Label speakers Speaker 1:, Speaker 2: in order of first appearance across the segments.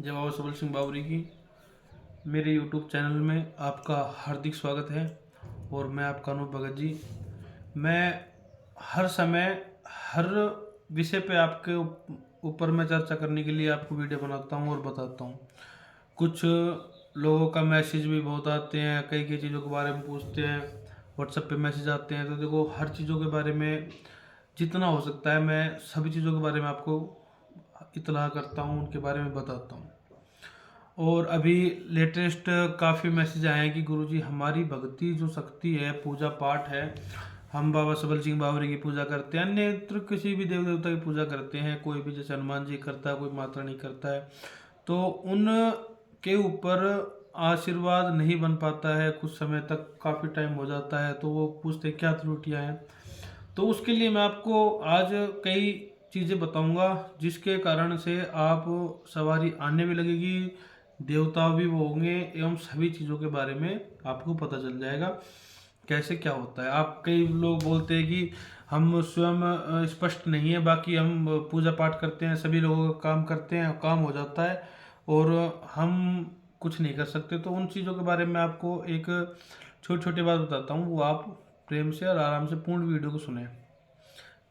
Speaker 1: जय बाबा सबल सिंह बावरी की मेरे YouTube चैनल में आपका हार्दिक स्वागत है। और मैं आपका अनूप भगत जी। मैं हर समय हर विषय पे आपके ऊपर मैं चर्चा करने के लिए आपको वीडियो बनाता हूँ और बताता हूँ। कुछ लोगों का मैसेज भी बहुत आते हैं, कई कई चीज़ों के बारे में पूछते हैं, व्हाट्सएप पे मैसेज आते हैं। तो देखो, हर चीज़ों के बारे में जितना हो सकता है मैं सभी चीज़ों के बारे में आपको इत्तला करता हूँ, उनके बारे में बताता हूँ। और अभी लेटेस्ट काफ़ी मैसेज आए हैं कि गुरुजी हमारी भक्ति जो शक्ति है, पूजा पाठ है, हम बाबा सबल सिंह बावरी की पूजा करते हैं, अन्यत्र किसी भी देव देवता की पूजा करते हैं, कोई भी जैसे हनुमान जी करता है, कोई माता रानी करता है, तो उन के ऊपर आशीर्वाद नहीं बन पाता है, कुछ समय तक काफ़ी टाइम हो जाता है। तो वो पूछते हैं क्या त्रुटियाँ हैं। तो उसके लिए मैं आपको आज कई चीज़ें बताऊंगा जिसके कारण से आप सवारी आने भी लगेगी, देवता भी वो होंगे, एवं सभी चीज़ों के बारे में आपको पता चल जाएगा कैसे क्या होता है। आप कई लोग बोलते हैं कि हम स्वयं स्पष्ट नहीं है, बाकी हम पूजा पाठ करते हैं, सभी लोगों का काम करते हैं, काम हो जाता है और हम कुछ नहीं कर सकते। तो उन चीज़ों के बारे में आपको एक छोटी छोटी बात बताता हूँ, वो आप प्रेम से और आराम से पूर्ण वीडियो को सुने।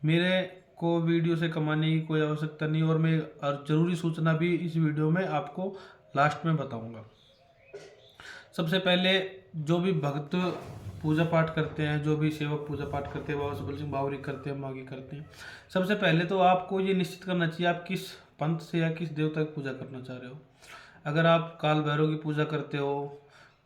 Speaker 1: मेरे को वीडियो से कमाने की कोई आवश्यकता नहीं, और मैं और ज़रूरी सूचना भी इस वीडियो में आपको लास्ट में बताऊंगा। सबसे पहले जो भी भक्त पूजा पाठ करते हैं, जो भी सेवक पूजा पाठ करते हैं, बाबा सबल सिंह बावरी करते हैं, मांगी करते हैं, सबसे पहले तो आपको ये निश्चित करना चाहिए आप किस पंथ से या किस देवता की पूजा करना चाह रहे हो। अगर आप काल भैरव की पूजा करते हो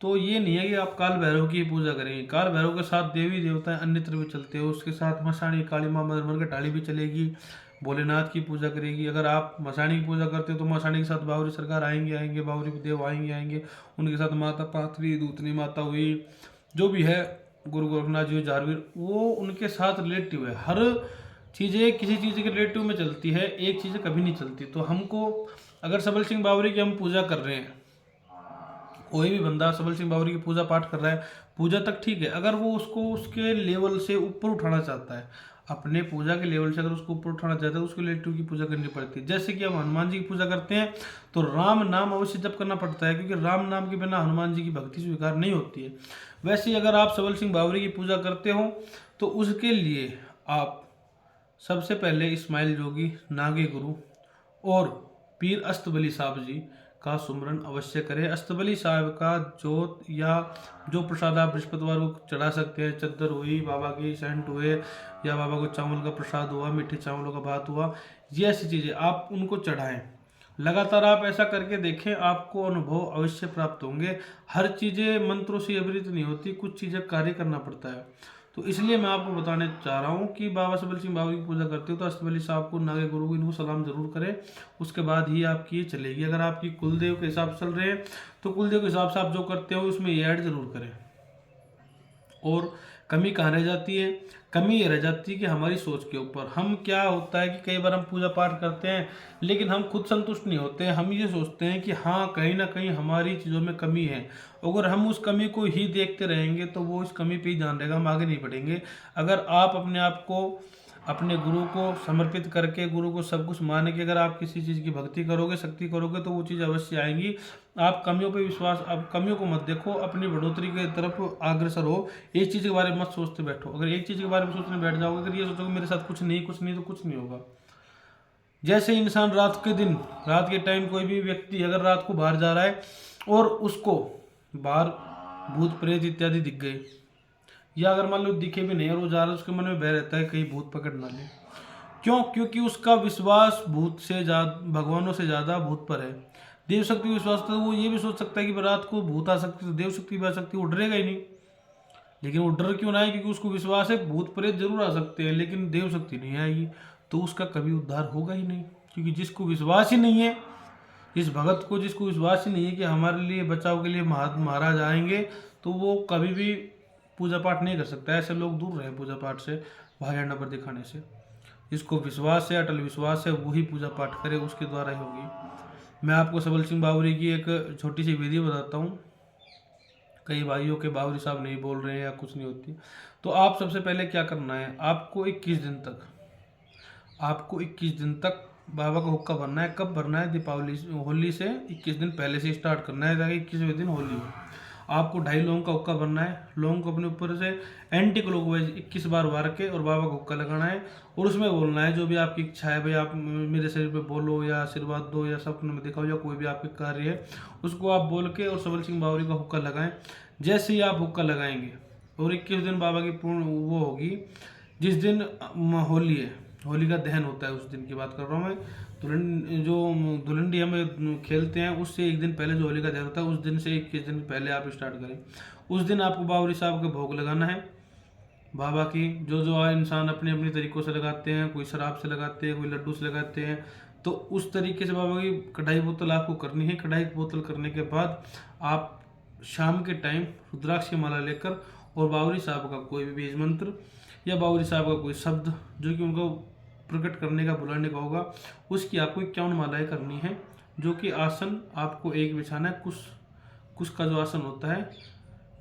Speaker 1: तो ये नहीं है कि आप काल भैरव की पूजा करेंगे। काल भैरव के साथ देवी देवता अन्यत्र भी चलते हो, उसके साथ मसाणी काली माँ मरमर के टाली भी चलेगी, भोलेनाथ की पूजा करेगी। अगर आप मसाणी की पूजा करते हो तो मसाणी के साथ बावरी सरकार आएंगे आएंगे, बावरी देव आएंगे आएंगे, उनके साथ माता पाथरी दूतनी माता हुई, जो भी है गुरु गोरखनाथ जी जारवीर, वो उनके साथ रिलेटिव है। हर चीज़ें किसी चीज़ के रिलेटिव में चलती है, एक चीज़ कभी नहीं चलती। तो हमको अगर सबल सिंह बावरी की हम पूजा कर रहे हैं, कोई भी बंदा सबल सिंह बावरी की पूजा पाठ कर रहा है, पूजा तक ठीक है। अगर वो उसको उसके लेवल से ऊपर उठाना चाहता है, अपने पूजा के लेवल से अगर उसको ऊपर उठाना चाहता है, उसको रिलेटिव की पूजा करनी पड़ती है। जैसे कि हम हनुमान जी की पूजा करते हैं तो राम नाम अवश्य जप करना पड़ता है, क्योंकि राम नाम के बिना हनुमान जी की भक्ति स्वीकार नहीं होती है। वैसे ही अगर आप सबल सिंह बावरी की पूजा करते हो तो उसके लिए आप सबसे पहले इस्माइल जोगी, नागे गुरु और पीर अस्तबली साहब जी का सुमरन अवश्य करें। अस्तबली साहब का जोत या जो प्रसाद आप बृहस्पतिवार को चढ़ा सकते हैं, चद्दर हुई, बाबा की सेंट हुए, या बाबा को चावल का प्रसाद हुआ, मीठे चावलों का भात हुआ, ये ऐसी चीज़ें आप उनको चढ़ाएं। लगातार आप ऐसा करके देखें, आपको अनुभव अवश्य प्राप्त होंगे। हर चीज़ें मंत्रों से अवृत नहीं होती, कुछ चीज़ें कार्य करना पड़ता है। तो इसलिए मैं आपको बताने चाह रहा हूँ कि बाबा सबल सिंह बाबा की पूजा करते हो तो अस्तबली साहब को, नागे गुरु को, इनको सलाम जरूर करें। उसके बाद ही आपकी ये चलेगी। अगर आपकी कुलदेव के हिसाब से चल रहे हैं तो कुलदेव के हिसाब से आप जो करते हो उसमें ये ऐड जरूर करें। और कमी कहाँ रह जाती है? कमी ये रह जाती है कि हमारी सोच के ऊपर। हम क्या होता है कि कई बार हम पूजा पाठ करते हैं लेकिन हम खुद संतुष्ट नहीं होते हैं। हम ये सोचते हैं कि हाँ, कहीं ना कहीं हमारी चीज़ों में कमी है। अगर हम उस कमी को ही देखते रहेंगे तो वो इस कमी पे ही ध्यान रहेगा, हम आगे नहीं बढ़ेंगे। अगर आप अपने आप को अपने गुरु को समर्पित करके, गुरु को सब कुछ मान के अगर आप किसी चीज़ की भक्ति करोगे, शक्ति करोगे, तो वो चीज़ अवश्य आएंगी। आप कमियों पे विश्वास, आप कमियों को मत देखो, अपनी बढ़ोतरी की तरफ अग्रसर हो। एक चीज़ के बारे में मत सोचते बैठो। अगर एक चीज़ के बारे में सोचने बैठ जाओगे, अगर ये सोचोगे मेरे साथ कुछ नहीं कुछ नहीं, तो कुछ नहीं होगा। जैसे इंसान रात के दिन, रात के टाइम कोई भी व्यक्ति अगर रात को बाहर जा रहा है और उसको बाहर भूत प्रेत इत्यादि दिख गए, या अगर मान लो दिखे भी नहीं और वो जा रहा है, उसके मन में भय रहता है कहीं भूत पकड़ ना ले। क्यों? क्योंकि उसका विश्वास भूत से ज़्यादा, भगवानों से ज़्यादा भूत पर है। देव शक्ति विश्वास तो वो ये भी सोच सकता है कि रात को भूत आ सकती है तो देव शक्ति भी आ सकती है, वो डरेगा ही नहीं। लेकिन वो डर क्यों ना है? क्योंकि उसको विश्वास है भूत प्रेत जरूर आ सकते हैं लेकिन देव शक्ति नहीं आएगी। तो उसका कभी उद्धार होगा ही नहीं, क्योंकि जिसको विश्वास ही नहीं है, इस भगत को जिसको विश्वास ही नहीं है कि हमारे लिए बचाव के लिए महाराज आएंगे, तो वो कभी भी पूजा पाठ नहीं कर सकता। ऐसे लोग दूर रहे पूजा पाठ से, भारी नंबर दिखाने से। जिसको विश्वास है, अटल विश्वास है, वही पूजा पाठ करे, उसके द्वारा ही होगी। मैं आपको सबल सिंह बावरी की एक छोटी सी विधि बताता हूँ। कई भाइयों के बावरी साहब नहीं बोल रहे हैं या कुछ नहीं होती, तो आप सबसे पहले क्या करना है, आपको 21 दिन तक बाबा का हुक्का भरना है। कब भरना है? दीपावली होली से 21 दिन पहले से स्टार्ट करना है ताकि 21वें दिन होली हो। आपको 2.5 लौंग का हुक्का भरना है। लौंग को अपने ऊपर से एंटी क्लॉकवाइज 21 बार वार के और बाबा का हुक्का लगाना है और उसमें बोलना है जो भी आपकी इच्छा है, भाई आप मेरे शरीर पे बोलो या आशीर्वाद दो या सपने में दिखाओ या कोई भी आपके कार्य है उसको आप बोल के और सबल सिंह बावरी का हुक्का लगाएं। जैसे ही आप हुक्का लगाएंगे और 21 दिन बाबा की पूर्ण वो होगी, जिस दिन होली है, होली का दहन होता है, उस दिन की बात कर रहा हूँ मैं। जो धुलंडी में खेलते हैं उससे एक दिन पहले जो होली का दहन होता है उस दिन से 21 दिन पहले आप स्टार्ट करें। उस दिन आपको बावरी साहब के भोग लगाना है बाबा की। जो जो इंसान अपने अपने तरीक़ों से लगाते हैं, कोई शराब से लगाते हैं, कोई लड्डू से लगाते हैं, तो उस तरीके से बाबा की कढ़ाई बोतल आपको करनी है। कढ़ाई बोतल करने के बाद आप शाम के टाइम रुद्राक्ष की माला लेकर और बावरी साहब का कोई भी बीज मंत्र या बावरी साहब का कोई शब्द जो कि उनको प्रकट करने का, बुलाने का होगा, उसकी आपको 51 मालाएं करनी है। जो कि आसन आपको एक बिछाना है। कुश का जो आसन होता है,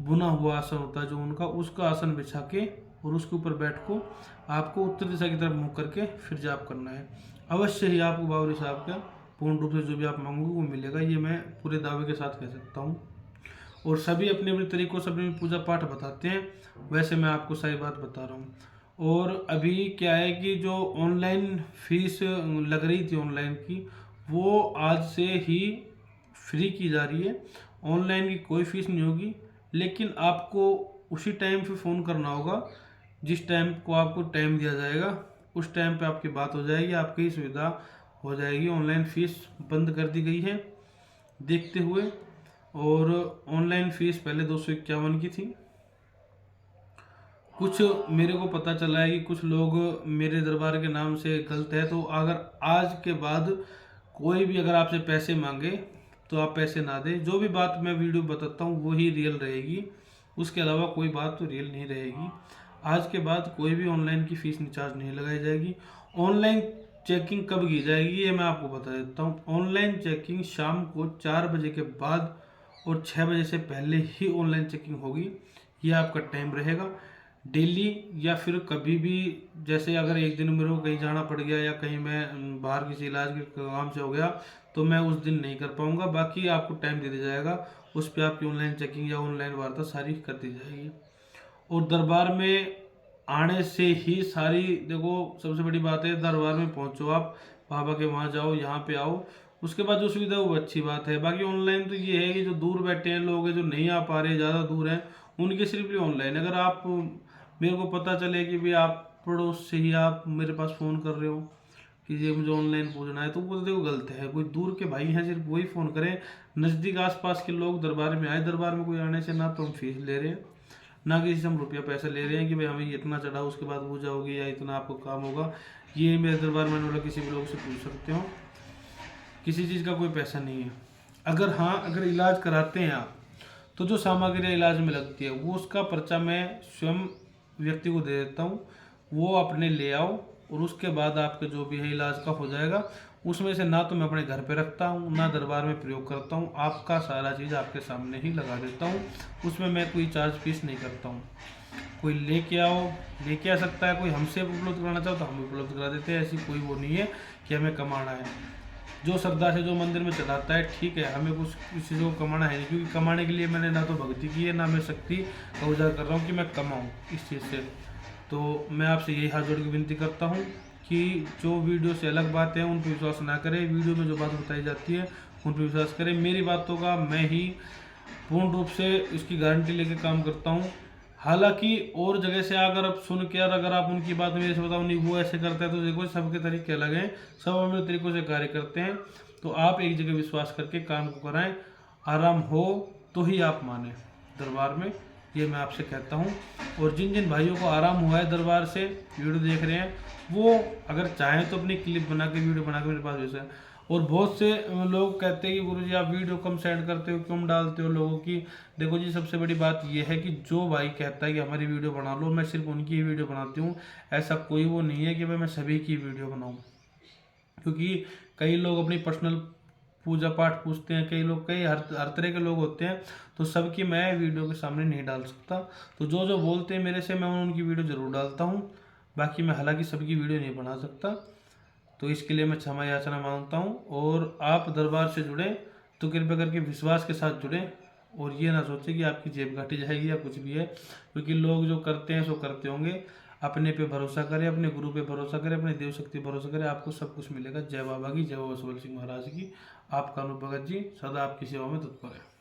Speaker 1: बुना हुआ आसन होता है जो उनका, उसका आसन बिछा के और उसके ऊपर बैठ को आपको उत्तर दिशा की तरफ मुँह करके फिर जाप करना है। अवश्य ही आपको बावरी साहब का पूर्ण रूप से जो भी आप मांगोगे वो मिलेगा, ये मैं पूरे दावे के साथ कह सकता हूँ। और सभी अपने अपने तरीकों से अपनी पूजा पाठ बताते हैं, वैसे मैं आपको सही बात बता रहा हूँ। और अभी क्या है कि जो ऑनलाइन फीस लग रही थी ऑनलाइन की, वो आज से ही फ्री की जा रही है। ऑनलाइन की कोई फीस नहीं होगी, लेकिन आपको उसी टाइम पे फ़ोन करना होगा जिस टाइम को आपको टाइम दिया जाएगा, उस टाइम पे आपकी बात हो जाएगी, आपकी सुविधा हो जाएगी। ऑनलाइन फ़ीस बंद कर दी गई है देखते हुए। और ऑनलाइन फ़ीस पहले 251 की थी। कुछ मेरे को पता चला है कि कुछ लोग मेरे दरबार के नाम से गलत है, तो अगर आज के बाद कोई भी अगर आपसे पैसे मांगे तो आप पैसे ना दें। जो भी बात मैं वीडियो बताता हूँ वही रियल रहेगी, उसके अलावा कोई बात तो रियल नहीं रहेगी। आज के बाद कोई भी ऑनलाइन की फ़ीस चार्ज नहीं लगाई जाएगी। ऑनलाइन चेकिंग कब की जाएगी ये मैं आपको बता देता हूँ। ऑनलाइन चेकिंग शाम को 4 बजे के बाद और 6 बजे से पहले ही ऑनलाइन चेकिंग होगी। ये आपका टाइम रहेगा डेली, या फिर कभी भी, जैसे अगर एक दिन मेरे को कहीं जाना पड़ गया या कहीं मैं बाहर किसी इलाज के काम से हो गया तो मैं उस दिन नहीं कर पाऊंगा। बाकी आपको टाइम दे दिया जाएगा, उस पर आपकी ऑनलाइन चेकिंग या ऑनलाइन वार्ता सारी कर दी जाएगी। और दरबार में आने से ही सारी, देखो सबसे बड़ी बात है दरबार में पहुंचो, आप बाबा के वहाँ जाओ, यहाँ पे आओ, उसके बाद जो सुविधा वो अच्छी बात है। बाकी ऑनलाइन तो ये है कि जो दूर बैठे हैं लोग हैं, जो नहीं आ पा रहे, ज़्यादा दूर हैं, उनके सिर्फ ये ऑनलाइन। अगर आप मेरे को पता चले कि भाई आप पड़ोस से ही आप मेरे पास फ़ोन कर रहे हो कि ये मुझे ऑनलाइन पूछना है, तो वो तो देखो गलत है। कोई दूर के भाई हैं सिर्फ वही फ़ोन करें। नज़दीक आसपास के लोग दरबार में आए, दरबार में कोई आने से ना तो हम फीस ले रहे हैं, ना किसी से हम रुपया पैसा ले रहे हैं कि भाई हमें ये इतना चढ़ाओ उसके बाद पूजा होगी या इतना आपको काम होगा। ये मेरे दरबार में वाला किसी भी लोग से पूछ सकते हो, किसी चीज़ का कोई पैसा नहीं है। अगर हाँ, अगर इलाज कराते हैं आप, तो जो सामग्री इलाज में लगती है वो उसका पर्चा मैं स्वयं व्यक्ति को दे देता हूँ, वो अपने ले आओ और उसके बाद आपके जो भी है इलाज का हो जाएगा। उसमें से ना तो मैं अपने घर पे रखता हूँ, ना दरबार में प्रयोग करता हूँ, आपका सारा चीज़ आपके सामने ही लगा देता हूँ। उसमें मैं कोई चार्ज फीस नहीं करता हूँ। कोई लेके आ सकता है, कोई हमसे उपलब्ध कराना चाहो तो हम उपलब्ध करा देते हैं। ऐसी कोई वो नहीं है कि हमें कमाना है। जो श्रद्धा से जो मंदिर में चढ़ाता है ठीक है, हमें कुछ इस चीज़ों को कमाना है नहीं, क्योंकि कमाने के लिए मैंने ना तो भक्ति की है, ना मैं शक्ति का उजागर कर रहा हूँ कि मैं कमाऊँ इस चीज़ से। तो मैं आपसे यही हाथ जोड़ के विनती करता हूँ कि जो वीडियो से अलग बातें हैं उन पर विश्वास ना करें। वीडियो में जो बात बताई जाती है उन पर विश्वास करें। मेरी बातों का मैं ही पूर्ण रूप से इसकी गारंटी लेके काम करता हूँ। हालांकि और जगह से अगर आप सुन के और अगर आप उनकी बात मेरे से बताओ नहीं वो ऐसे करता है, तो देखो सबके तरीके अलग हैं, सब अपने तरीक़ों से कार्य करते हैं। तो आप एक जगह विश्वास करके काम को कराएं, आराम हो तो ही आप माने दरबार में, ये मैं आपसे कहता हूँ। और जिन जिन भाइयों को आराम हुआ है दरबार से वीडियो देख रहे हैं, वो अगर चाहें तो अपनी क्लिप बना के वीडियो बना के मेरे पास भेजें। और बहुत से लोग कहते हैं कि गुरुजी आप वीडियो कम सेंड करते हो, क्यों डालते हो लोगों की। देखो जी, सबसे बड़ी बात यह है कि जो भाई कहता है कि हमारी वीडियो बना लो, मैं सिर्फ उनकी ही वीडियो बनाती हूँ। ऐसा कोई वो नहीं है कि मैं सभी की वीडियो बनाऊँ, क्योंकि कई लोग अपनी पर्सनल पूजा पाठ पूछते हैं, कई लोग हर तरह के लोग होते हैं, तो सबकी मैं वीडियो के सामने नहीं डाल सकता। तो जो जो बोलते हैं मेरे से, मैं उनकी वीडियो ज़रूर डालता हूँ, बाकी मैं हालांकि सबकी वीडियो नहीं बना सकता। तो इसके लिए मैं क्षमा याचना मांगता हूँ। और आप दरबार से जुड़ें तो कृपया करके विश्वास के साथ जुड़ें, और ये ना सोचें कि आपकी जेब घटी जाएगी या कुछ भी है, क्योंकि लोग जो करते हैं सो करते होंगे। अपने पे भरोसा करें, अपने गुरु पे भरोसा करें, अपने देव शक्ति पे भरोसा करें, आपको सब कुछ मिलेगा। जय बाबा की, जय बाबा सुबल सिंह महाराज की। आपका अनूप भगत जी सदा आपकी सेवा में तत्पर है।